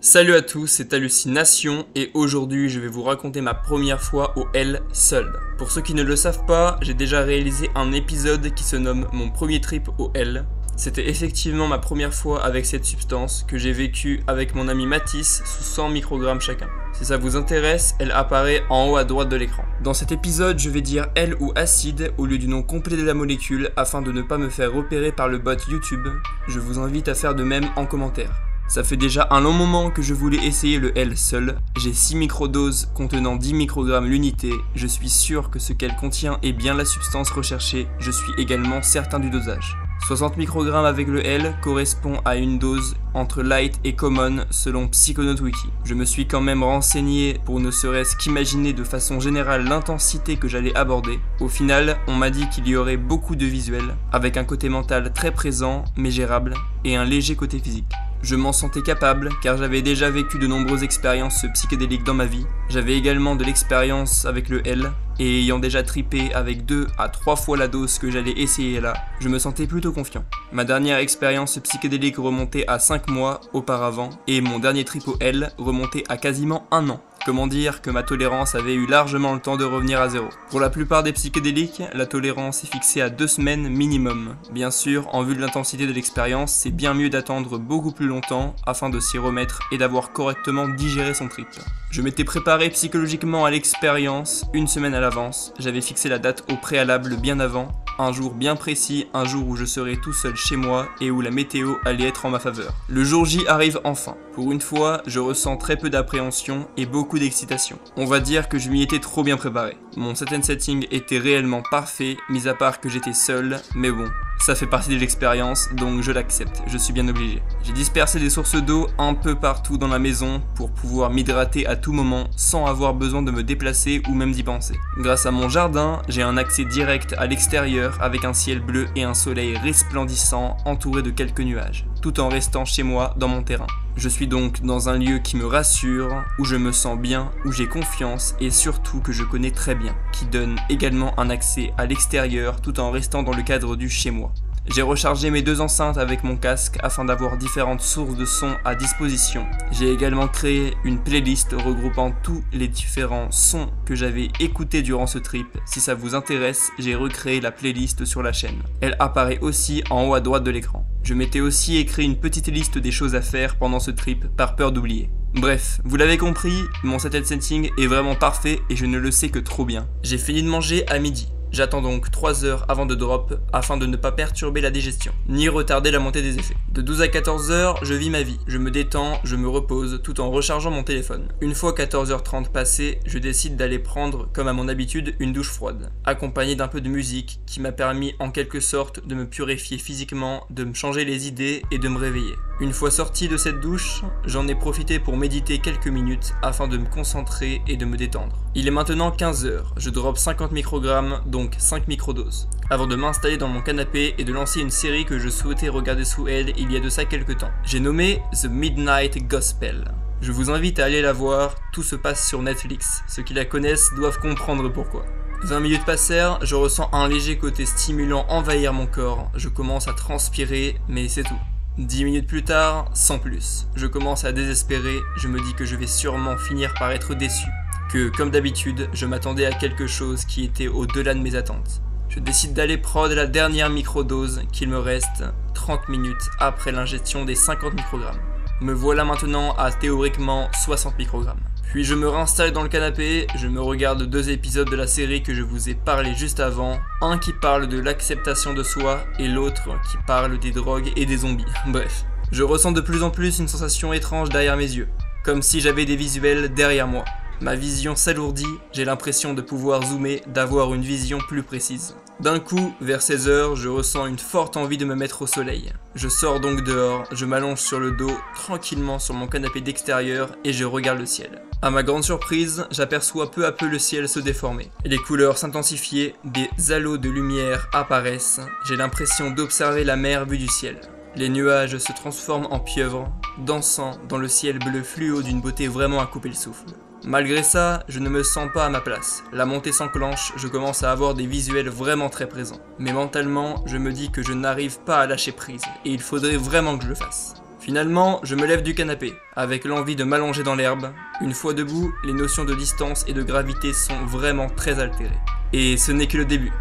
Salut à tous, c'est Hallucination et aujourd'hui je vais vous raconter ma première fois au L seul. Pour ceux qui ne le savent pas, j'ai déjà réalisé un épisode qui se nomme Mon premier trip au L. C'était effectivement ma première fois avec cette substance que j'ai vécue avec mon ami Mathis sous 100 microgrammes chacun. Si ça vous intéresse, elle apparaît en haut à droite de l'écran. Dans cet épisode, je vais dire L ou acide au lieu du nom complet de la molécule afin de ne pas me faire repérer par le bot YouTube. Je vous invite à faire de même en commentaire. Ça fait déjà un long moment que je voulais essayer le L seul. J'ai 6 microdoses contenant 10 microgrammes l'unité. Je suis sûr que ce qu'elle contient est bien la substance recherchée. Je suis également certain du dosage. 60 microgrammes avec le L correspond à une dose entre light et common selon PsychonautWiki. Je me suis quand même renseigné pour ne serait-ce qu'imaginer de façon générale l'intensité que j'allais aborder. Au final, on m'a dit qu'il y aurait beaucoup de visuels, avec un côté mental très présent mais gérable, et un léger côté physique. Je m'en sentais capable car j'avais déjà vécu de nombreuses expériences psychédéliques dans ma vie. J'avais également de l'expérience avec le L et ayant déjà trippé avec 2 à 3 fois la dose que j'allais essayer là, je me sentais plutôt confiant. Ma dernière expérience psychédélique remontait à 5 mois auparavant et mon dernier trip au L remontait à quasiment 1 an. Comment dire que ma tolérance avait eu largement le temps de revenir à zéro. Pour la plupart des psychédéliques, la tolérance est fixée à 2 semaines minimum. Bien sûr, en vue de l'intensité de l'expérience, c'est bien mieux d'attendre beaucoup plus longtemps afin de s'y remettre et d'avoir correctement digéré son trip. Je m'étais préparé psychologiquement à l'expérience 1 semaine à l'avance. J'avais fixé la date au préalable bien avant. Un jour bien précis, un jour où je serais tout seul chez moi et où la météo allait être en ma faveur. Le jour J arrive enfin. Pour une fois, je ressens très peu d'appréhension et beaucoup d'excitation. On va dire que je m'y étais trop bien préparé. Mon set and setting était réellement parfait, mis à part que j'étais seul, mais bon. Ça fait partie de l'expérience, donc je l'accepte, je suis bien obligé. J'ai dispersé des sources d'eau un peu partout dans la maison pour pouvoir m'hydrater à tout moment sans avoir besoin de me déplacer ou même d'y penser. Grâce à mon jardin, j'ai un accès direct à l'extérieur avec un ciel bleu et un soleil resplendissant entouré de quelques nuages, tout en restant chez moi dans mon terrain. Je suis donc dans un lieu qui me rassure, où je me sens bien, où j'ai confiance et surtout que je connais très bien, qui donne également un accès à l'extérieur tout en restant dans le cadre du chez moi. J'ai rechargé mes 2 enceintes avec mon casque afin d'avoir différentes sources de son à disposition. J'ai également créé une playlist regroupant tous les différents sons que j'avais écoutés durant ce trip. Si ça vous intéresse, j'ai recréé la playlist sur la chaîne. Elle apparaît aussi en haut à droite de l'écran. Je m'étais aussi écrit une petite liste des choses à faire pendant ce trip par peur d'oublier. Bref, vous l'avez compris, mon set and setting est vraiment parfait et je ne le sais que trop bien. J'ai fini de manger à midi. J'attends donc 3 heures avant de drop afin de ne pas perturber la digestion, ni retarder la montée des effets. De 12 à 14 heures, je vis ma vie, je me détends, je me repose tout en rechargeant mon téléphone. Une fois 14h30 passées, je décide d'aller prendre, comme à mon habitude, une douche froide, accompagnée d'un peu de musique qui m'a permis en quelque sorte de me purifier physiquement, de me changer les idées et de me réveiller. Une fois sorti de cette douche, j'en ai profité pour méditer quelques minutes afin de me concentrer et de me détendre. Il est maintenant 15 heures, je drop 50 microgrammes, donc 5 microdoses, avant de m'installer dans mon canapé et de lancer une série que je souhaitais regarder sous elle il y a de ça quelques temps. J'ai nommé The Midnight Gospel. Je vous invite à aller la voir, tout se passe sur Netflix. Ceux qui la connaissent doivent comprendre pourquoi. 20 minutes passèrent, je ressens un léger côté stimulant envahir mon corps. Je commence à transpirer, mais c'est tout. 10 minutes plus tard, sans plus. Je commence à désespérer, je me dis que je vais sûrement finir par être déçu. Que, comme d'habitude, je m'attendais à quelque chose qui était au-delà de mes attentes. Je décide d'aller prod la dernière microdose qu'il me reste 30 minutes après l'ingestion des 50 microgrammes. Me voilà maintenant à théoriquement 60 microgrammes. Puis je me réinstalle dans le canapé, je me regarde 2 épisodes de la série que je vous ai parlé juste avant, un qui parle de l'acceptation de soi et l'autre qui parle des drogues et des zombies. Bref, je ressens de plus en plus une sensation étrange derrière mes yeux, comme si j'avais des visuels derrière moi. Ma vision s'alourdit, j'ai l'impression de pouvoir zoomer, d'avoir une vision plus précise. D'un coup, vers 16 heures, je ressens une forte envie de me mettre au soleil. Je sors donc dehors, je m'allonge sur le dos, tranquillement sur mon canapé d'extérieur et je regarde le ciel. À ma grande surprise, j'aperçois peu à peu le ciel se déformer. Les couleurs s'intensifier, des halos de lumière apparaissent, j'ai l'impression d'observer la mer vue du ciel. Les nuages se transforment en pieuvres, dansant dans le ciel bleu fluo d'une beauté vraiment à couper le souffle. Malgré ça, je ne me sens pas à ma place. La montée s'enclenche, je commence à avoir des visuels vraiment très présents. Mais mentalement, je me dis que je n'arrive pas à lâcher prise, et il faudrait vraiment que je le fasse. Finalement, je me lève du canapé, avec l'envie de m'allonger dans l'herbe. Une fois debout, les notions de distance et de gravité sont vraiment très altérées. Et ce n'est que le début.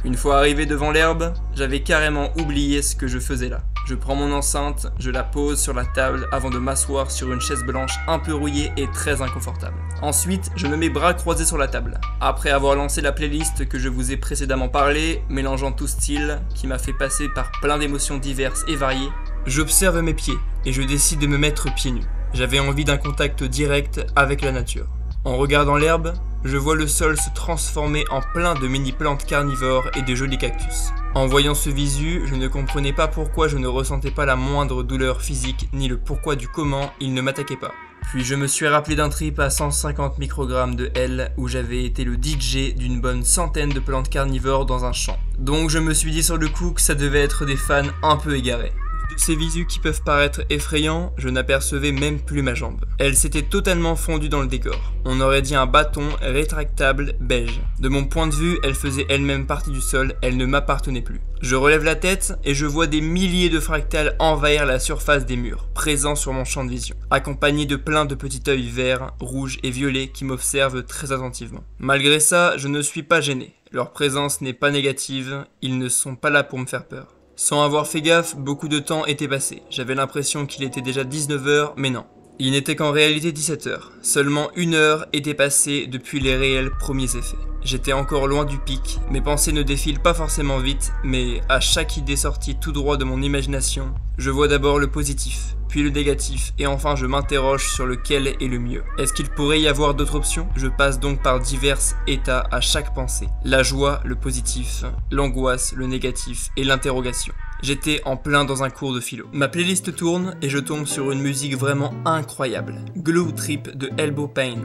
Une fois arrivé devant l'herbe, j'avais carrément oublié ce que je faisais là. Je prends mon enceinte, je la pose sur la table avant de m'asseoir sur une chaise blanche un peu rouillée et très inconfortable. Ensuite, je me mets bras croisés sur la table. Après avoir lancé la playlist que je vous ai précédemment parlé, mélangeant tout style, qui m'a fait passer par plein d'émotions diverses et variées, j'observe mes pieds et je décide de me mettre pieds nus. J'avais envie d'un contact direct avec la nature. En regardant l'herbe, je vois le sol se transformer en plein de mini-plantes carnivores et de jolis cactus. En voyant ce visu, je ne comprenais pas pourquoi je ne ressentais pas la moindre douleur physique, ni le pourquoi du comment il ne m'attaquait pas. Puis je me suis rappelé d'un trip à 150 microgrammes de L où j'avais été le DJ d'une bonne centaine de plantes carnivores dans un champ. Donc je me suis dit sur le coup que ça devait être des fans un peu égarés. De ces visus qui peuvent paraître effrayants, je n'apercevais même plus ma jambe. Elle s'était totalement fondue dans le décor. On aurait dit un bâton rétractable beige. De mon point de vue, elle faisait elle-même partie du sol, elle ne m'appartenait plus. Je relève la tête et je vois des milliers de fractales envahir la surface des murs, présents sur mon champ de vision, accompagnés de plein de petits œils verts, rouges et violets qui m'observent très attentivement. Malgré ça, je ne suis pas gêné. Leur présence n'est pas négative, ils ne sont pas là pour me faire peur. Sans avoir fait gaffe, beaucoup de temps était passé. J'avais l'impression qu'il était déjà 19h, mais non. Il n'était qu'en réalité 17h. Seulement 1 heure était passée depuis les réels premiers effets. J'étais encore loin du pic, mes pensées ne défilent pas forcément vite, mais à chaque idée sortie tout droit de mon imagination, je vois d'abord le positif, puis le négatif, et enfin je m'interroge sur lequel est le mieux. Est-ce qu'il pourrait y avoir d'autres options? Je passe donc par divers états à chaque pensée. La joie, le positif, l'angoisse, le négatif et l'interrogation. J'étais en plein dans un cours de philo. Ma playlist tourne et je tombe sur une musique vraiment incroyable. Glue Trip de Elbow Pain.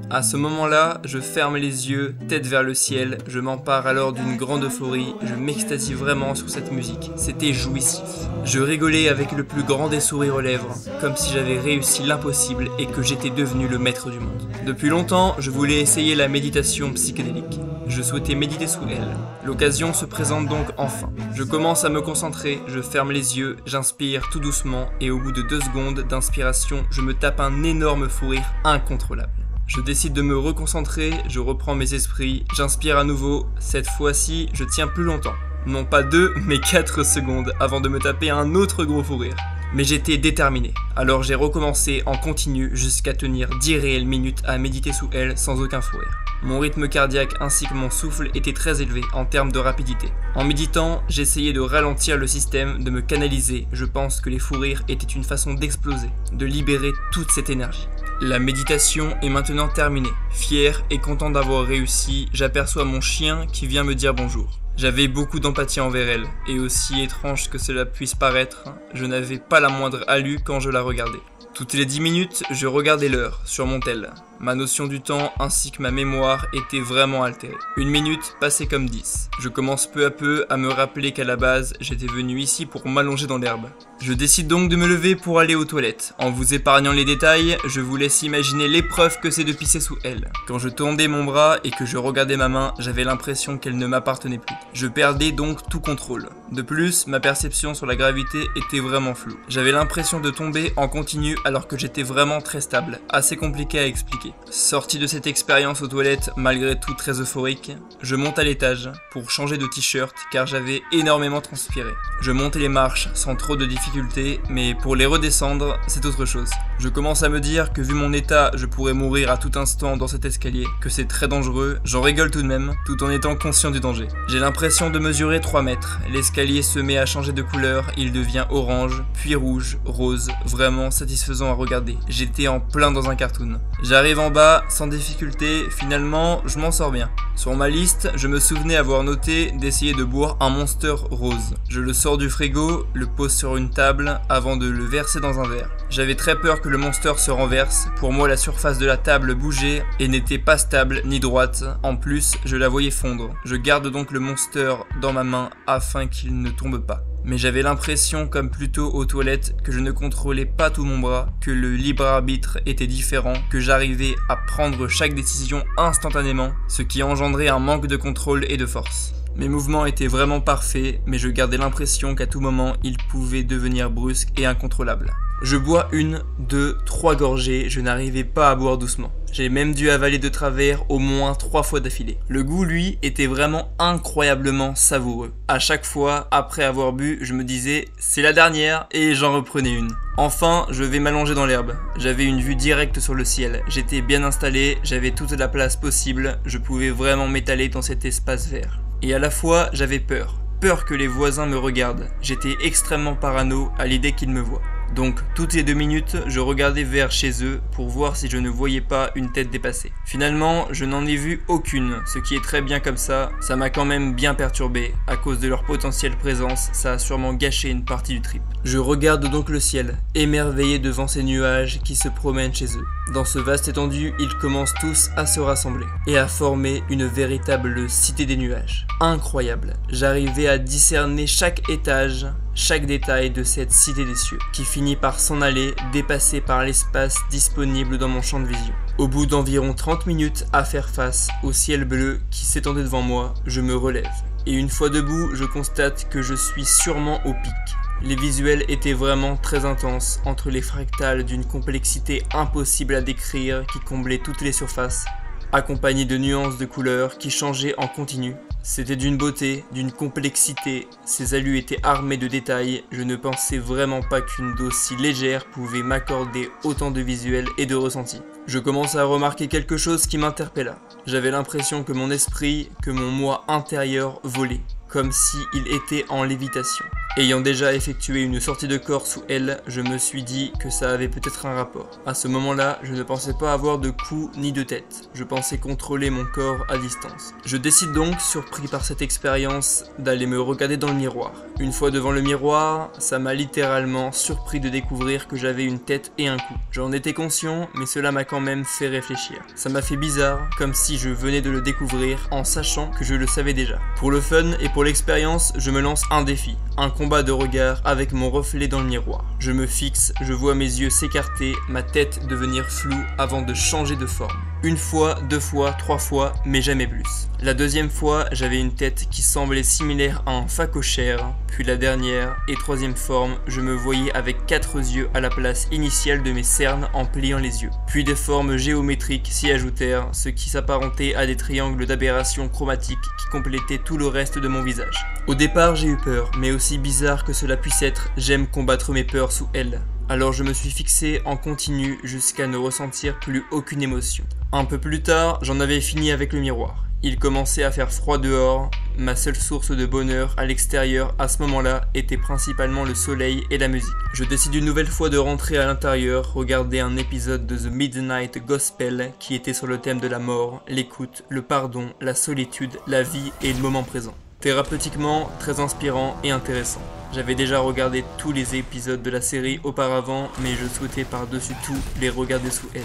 À ce moment-là, je ferme les yeux, tête vers le ciel, je m'empare alors d'une grande euphorie, je m'extasie vraiment sur cette musique. C'était jouissif. Je rigolais avec le plus grand des sourires aux lèvres, comme si j'avais réussi l'impossible et que j'étais devenu le maître du monde. Depuis longtemps, je voulais essayer la méditation psychédélique. Je souhaitais méditer sous elle. L'occasion se présente donc enfin. Je commence à me concentrer, je ferme les yeux, j'inspire tout doucement et au bout de 2 secondes d'inspiration, je me tape un énorme fou rire incontrôlable. Je décide de me reconcentrer, je reprends mes esprits, j'inspire à nouveau, cette fois-ci je tiens plus longtemps. Non pas 2, mais 4 secondes avant de me taper un autre gros fou rire. Mais j'étais déterminé, alors j'ai recommencé en continu jusqu'à tenir 10 réelles minutes à méditer sous elle sans aucun fou rire. Mon rythme cardiaque ainsi que mon souffle étaient très élevés en termes de rapidité. En méditant, j'essayais de ralentir le système, de me canaliser. Je pense que les fous rires étaient une façon d'exploser, de libérer toute cette énergie. La méditation est maintenant terminée. Fier et content d'avoir réussi, j'aperçois mon chien qui vient me dire bonjour. J'avais beaucoup d'empathie envers elle, et aussi étrange que cela puisse paraître, je n'avais pas la moindre hallue quand je la regardais. Toutes les 10 minutes, je regardais l'heure sur mon tel. Ma notion du temps ainsi que ma mémoire étaient vraiment altérées. 1 minute passait comme 10. Je commence peu à peu à me rappeler qu'à la base, j'étais venu ici pour m'allonger dans l'herbe. Je décide donc de me lever pour aller aux toilettes. En vous épargnant les détails, je vous laisse imaginer l'épreuve que c'est de pisser sous elle. Quand je tendais mon bras et que je regardais ma main, j'avais l'impression qu'elle ne m'appartenait plus. Je perdais donc tout contrôle. De plus, ma perception sur la gravité était vraiment floue. J'avais l'impression de tomber en continu alors que j'étais vraiment très stable, assez compliqué à expliquer. Sorti de cette expérience aux toilettes, malgré tout très euphorique, je monte à l'étage pour changer de t-shirt car j'avais énormément transpiré. Je montais les marches sans trop de difficultés, mais pour les redescendre, c'est autre chose. Je commence à me dire que vu mon état, je pourrais mourir à tout instant dans cet escalier, que c'est très dangereux, j'en rigole tout de même, tout en étant conscient du danger. J'ai l'impression de mesurer 3 mètres, l'escalier se met à changer de couleur, il devient orange, puis rouge, rose, vraiment satisfaisant à regarder. J'étais en plein dans un cartoon. J'arrive en bas, sans difficulté, finalement, je m'en sors bien. Sur ma liste, je me souvenais avoir noté d'essayer de boire un Monster rose. Je le sors du frigo, le pose sur une table, avant de le verser dans un verre. J'avais très peur que le Monster se renverse, pour moi la surface de la table bougeait et n'était pas stable ni droite, en plus je la voyais fondre. Je garde donc le Monster dans ma main afin qu'il ne tombe pas. Mais j'avais l'impression, comme plutôt aux toilettes, que je ne contrôlais pas tout mon bras, que le libre arbitre était différent, que j'arrivais à prendre chaque décision instantanément, ce qui engendrait un manque de contrôle et de force. Mes mouvements étaient vraiment parfaits, mais je gardais l'impression qu'à tout moment, ils pouvaient devenir brusques et incontrôlables. Je bois 1, 2, 3 gorgées, je n'arrivais pas à boire doucement. J'ai même dû avaler de travers au moins 3 fois d'affilée. Le goût, lui, était vraiment incroyablement savoureux. À chaque fois, après avoir bu, je me disais « c'est la dernière » et j'en reprenais une. Enfin, je vais m'allonger dans l'herbe. J'avais une vue directe sur le ciel. J'étais bien installé, j'avais toute la place possible, je pouvais vraiment m'étaler dans cet espace vert. Et à la fois, j'avais peur. Peur que les voisins me regardent. J'étais extrêmement parano à l'idée qu'ils me voient. Donc, toutes les 2 minutes, je regardais vers chez eux pour voir si je ne voyais pas une tête dépassée. Finalement, je n'en ai vu aucune, ce qui est très bien comme ça m'a quand même bien perturbé. À cause de leur potentielle présence, ça a sûrement gâché une partie du trip. Je regarde donc le ciel, émerveillé devant ces nuages qui se promènent chez eux. Dans ce vaste étendue, ils commencent tous à se rassembler et à former une véritable cité des nuages. Incroyable, j'arrivais à discerner chaque étage, chaque détail de cette cité des cieux, qui finit par s'en aller, dépassé par l'espace disponible dans mon champ de vision. Au bout d'environ 30 minutes à faire face au ciel bleu qui s'étendait devant moi, je me relève. Et une fois debout, je constate que je suis sûrement au pic. Les visuels étaient vraiment très intenses, entre les fractales d'une complexité impossible à décrire qui comblait toutes les surfaces, accompagnés de nuances de couleurs qui changeaient en continu. C'était d'une beauté, d'une complexité, ces alus étaient armés de détails, je ne pensais vraiment pas qu'une dose si légère pouvait m'accorder autant de visuels et de ressentis. Je commençais à remarquer quelque chose qui m'interpella. J'avais l'impression que mon esprit, que mon moi intérieur volait, comme s'il était en lévitation. Ayant déjà effectué une sortie de corps sous elle, je me suis dit que ça avait peut-être un rapport. À ce moment-là, je ne pensais pas avoir de cou ni de tête. Je pensais contrôler mon corps à distance. Je décide donc, surpris par cette expérience, d'aller me regarder dans le miroir. Une fois devant le miroir, ça m'a littéralement surpris de découvrir que j'avais une tête et un cou. J'en étais conscient, mais cela m'a quand même fait réfléchir. Ça m'a fait bizarre, comme si je venais de le découvrir en sachant que je le savais déjà. Pour le fun et pour l'expérience, je me lance un défi. Un combat de regard avec mon reflet dans le miroir. Je me fixe, je vois mes yeux s'écarter, ma tête devenir floue avant de changer de forme. 1 fois, 2 fois, 3 fois, mais jamais plus. La deuxième fois, j'avais une tête qui semblait similaire à un phacochère, puis la dernière et 3e forme, je me voyais avec 4 yeux à la place initiale de mes cernes en pliant les yeux. Puis des formes géométriques s'y ajoutèrent, ce qui s'apparentait à des triangles d'aberration chromatique qui complétaient tout le reste de mon visage. Au départ, j'ai eu peur, mais aussi bizarre que cela puisse être, j'aime combattre mes peurs sous elle. Alors je me suis fixé en continu jusqu'à ne ressentir plus aucune émotion. Un peu plus tard, j'en avais fini avec le miroir. Il commençait à faire froid dehors, ma seule source de bonheur à l'extérieur à ce moment-là était principalement le soleil et la musique. Je décide une nouvelle fois de rentrer à l'intérieur, regarder un épisode de The Midnight Gospel qui était sur le thème de la mort, l'écoute, le pardon, la solitude, la vie et le moment présent. Thérapeutiquement, très inspirant et intéressant. J'avais déjà regardé tous les épisodes de la série auparavant, mais je souhaitais par-dessus tout les regarder sous elle.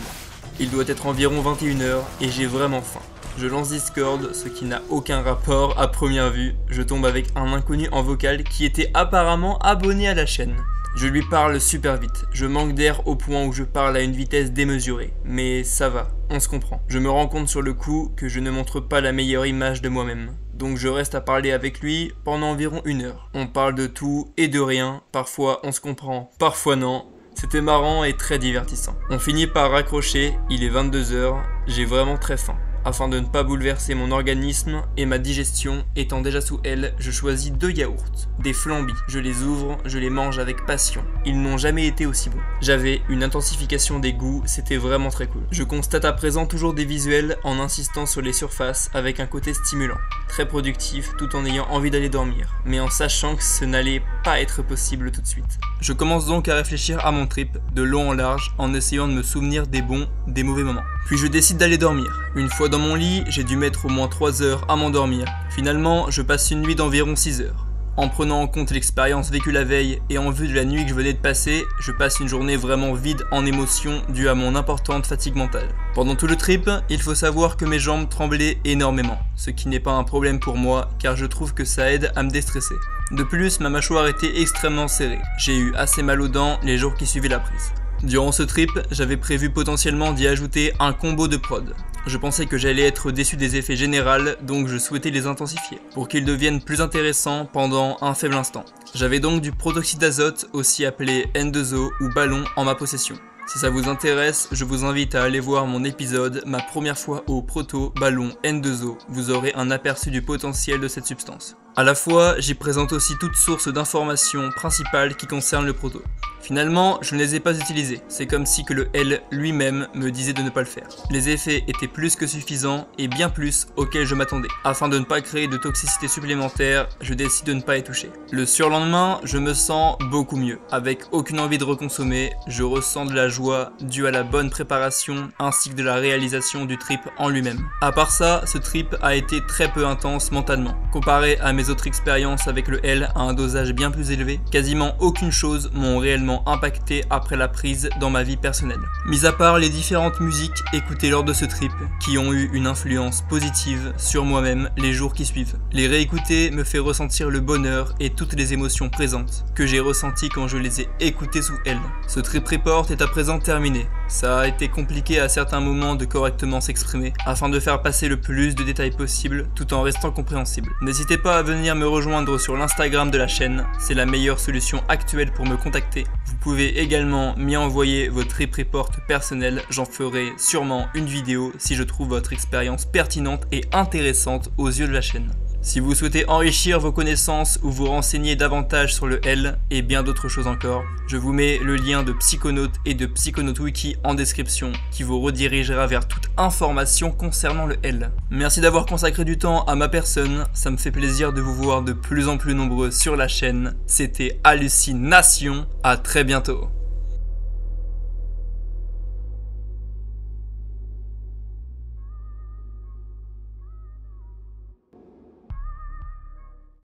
Il doit être environ 21h et j'ai vraiment faim. Je lance Discord, ce qui n'a aucun rapport à première vue. Je tombe avec un inconnu en vocal qui était apparemment abonné à la chaîne. Je lui parle super vite, je manque d'air au point où je parle à une vitesse démesurée, mais ça va, on se comprend. Je me rends compte sur le coup que je ne montre pas la meilleure image de moi-même, donc je reste à parler avec lui pendant environ 1 heure. On parle de tout et de rien, parfois on se comprend, parfois non. C'était marrant et très divertissant. On finit par raccrocher, il est 22h, j'ai vraiment très faim. Afin de ne pas bouleverser mon organisme et ma digestion étant déjà sous elle, je choisis 2 yaourts, des flambis. Je les ouvre, je les mange avec passion. Ils n'ont jamais été aussi bons. J'avais une intensification des goûts, c'était vraiment très cool. Je constate à présent toujours des visuels en insistant sur les surfaces avec un côté stimulant, très productif tout en ayant envie d'aller dormir, mais en sachant que ce n'allait pas être possible tout de suite. Je commence donc à réfléchir à mon trip, de long en large, en essayant de me souvenir des bons, des mauvais moments. Puis je décide d'aller dormir. Une fois dans mon lit, j'ai dû mettre au moins 3 heures à m'endormir. Finalement, je passe une nuit d'environ 6 heures. En prenant en compte l'expérience vécue la veille et en vue de la nuit que je venais de passer, je passe une journée vraiment vide en émotions due à mon importante fatigue mentale. Pendant tout le trip, il faut savoir que mes jambes tremblaient énormément, ce qui n'est pas un problème pour moi car je trouve que ça aide à me déstresser. De plus, ma mâchoire était extrêmement serrée. J'ai eu assez mal aux dents les jours qui suivaient la prise. Durant ce trip, j'avais prévu potentiellement d'y ajouter un combo de prod. Je pensais que j'allais être déçu des effets généraux, donc je souhaitais les intensifier, pour qu'ils deviennent plus intéressants pendant un faible instant. J'avais donc du protoxyde d'azote, aussi appelé N2O ou ballon, en ma possession. Si ça vous intéresse, je vous invite à aller voir mon épisode « Ma première fois au proto-ballon N2O », vous aurez un aperçu du potentiel de cette substance. A la fois, j'y présente aussi toutes sources d'informations principales qui concernent le proto. Finalement, je ne les ai pas utilisés, c'est comme si que le L lui-même me disait de ne pas le faire. Les effets étaient plus que suffisants et bien plus auxquels je m'attendais. Afin de ne pas créer de toxicité supplémentaire, je décide de ne pas y toucher. Le surlendemain, je me sens beaucoup mieux. Avec aucune envie de reconsommer, je ressens de la joie due à la bonne préparation ainsi que de la réalisation du trip en lui-même. À part ça, ce trip a été très peu intense mentalement. Comparé à mes autres expériences avec le L à un dosage bien plus élevé, quasiment aucune chose m'ont réellement impacté après la prise dans ma vie personnelle. Mis à part les différentes musiques écoutées lors de ce trip, qui ont eu une influence positive sur moi-même les jours qui suivent. Les réécouter me fait ressentir le bonheur et toutes les émotions présentes que j'ai ressenties quand je les ai écoutées sous L. Ce trip report est à présent terminé. Ça a été compliqué à certains moments de correctement s'exprimer, afin de faire passer le plus de détails possible, tout en restant compréhensible. N'hésitez pas à venir me rejoindre sur l'Instagram de la chaîne, c'est la meilleure solution actuelle pour me contacter. Vous pouvez également m'y envoyer vos trip reports personnels, j'en ferai sûrement une vidéo si je trouve votre expérience pertinente et intéressante aux yeux de la chaîne. Si vous souhaitez enrichir vos connaissances ou vous renseigner davantage sur le L et bien d'autres choses encore, je vous mets le lien de Psychonautes et de Psychonautes Wiki en description qui vous redirigera vers toute information concernant le L. Merci d'avoir consacré du temps à ma personne, ça me fait plaisir de vous voir de plus en plus nombreux sur la chaîne. C'était Hallucination, à très bientôt.